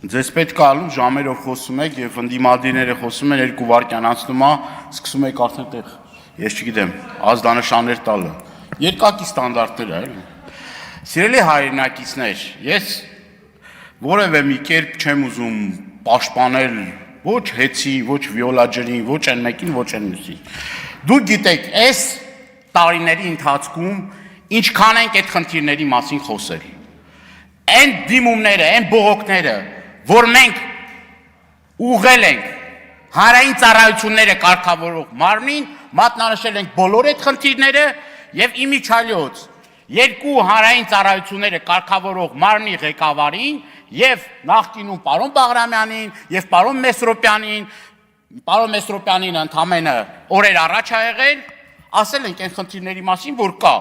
Ձեզ պետք է ալու ժամերով խոսում եք եւ ընդդիմադիրները խոսում են 2 վայրկյան անցնում է, սկսում եք արդեն տեղ, ես չգիտեմ, ազդանշաններ տալը։ Երկակի ստանդարտներ է, էլի։ Սիրելի հայրենակիցներ, ես որևէ մի կերպ չեմ ուզում պաշտպանել ոչ հեցի, ոչ վիոլաջերին, ոչ այն մեկին, ոչ այն մյուսին։ Դուք գիտեք, այս տարիների ընթացքում ինչքան ենք այդ խնդիրների մասին խոսել։ Այն դիմումները, այն բողոքները, որ մենք ուղղել ենք հանրային ծառայությունները կարգավորող մարմնին, մատնանշել ենք բոլոր այդ խնդիրները եւ իմիջիայլոց 2 հանրային ծառայությունները կարգավորող մարմնի ղեկավարին եւ նախկինում պարոն Բաղրամյանին եւ պարոն Մեսրոպյանին ընդամենը օրեր առաջ ա եղել, ասել ենք այն խնդիրների մասին, որ կա։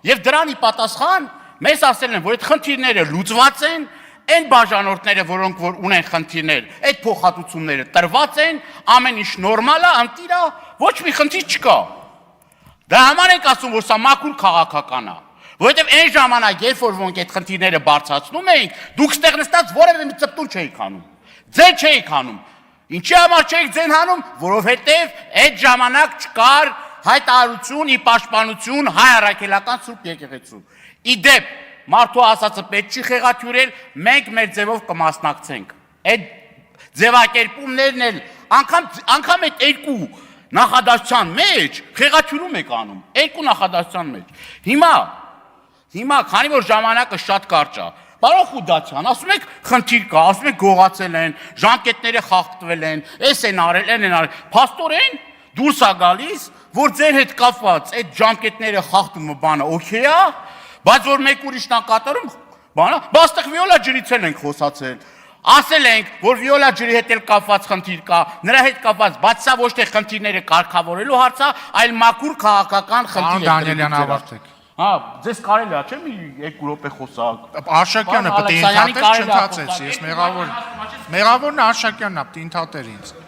Եվ դրանի պատասխան մեզ ասել են, որ այդ խնդիրները լուծված են, այն բաժանորդները, որոնք որ ունեն խնդիրներ, այդ փոխհատուցումները տրված են, ամեն ինչ նորմալ է, անտիր է, ոչ մի խնդիր չկա։ Դրա համար ենք ասում, որ սա մաքուր քաղաքական է, որովհետև այն ժամանակ, երբ որ ոք այդ խնդիրները բարձրացնում էինք, դուք ստեղ նստած որևէ մի ծպտուն չէիք անում, ձեն չէիք անում։ Ինչի համար չէիք ձեն հանում, որովհետև այդ ժամանակ չկար հայտարարություն, ի պաշտպանություն հայ առաքելական Սուրբ եկեղեցու։ Իդեպ մարդու ասածը պետք չի խեղաթյուրել, մենք մեր ձևով կմասնակցենք։ Այդ ձևակերպումներն էլ անգամ այդ 2 նախադասության մեջ խեղաթյուրում եք անում, 2 նախադասության մեջ։ Հիմա քանի որ ժամանակը շատ կարճ է, պարոն Խուդացյան, ասում եք խնդիր կա, ասում եք գողացել են, ժամկետները խախտվել են, էս են արել, այն են արել։ Փաստորեն դուրս է գալիս, որ ձեր հետ կապված այդ ժամկետները խախտումը բանը օքեյ է, բայց որ մեկ ուրիշն է կատարում, բանը, բաստեղ վիոլա ջրից էլ ենք խոսացել։ Ասել ենք, որ վիոլա ջրի հետ էլ կապված խնդիր կա, նրա հետ կապված, բայց սա ոչ թե խնդիրները կարգավորելու հարց է, այլ մաքուր քաղաքական խնդիր է։ Դանիելյան ավարտեք։ Հա, ձեզ կարելի է, չէ՞ մի 2 րոպե խոսակ։ Արշակյանը պետք է ընդհատել, չընդհատեց, ես մեղավորն Արշակյանն է, պետք է ընդհատեր ինձ։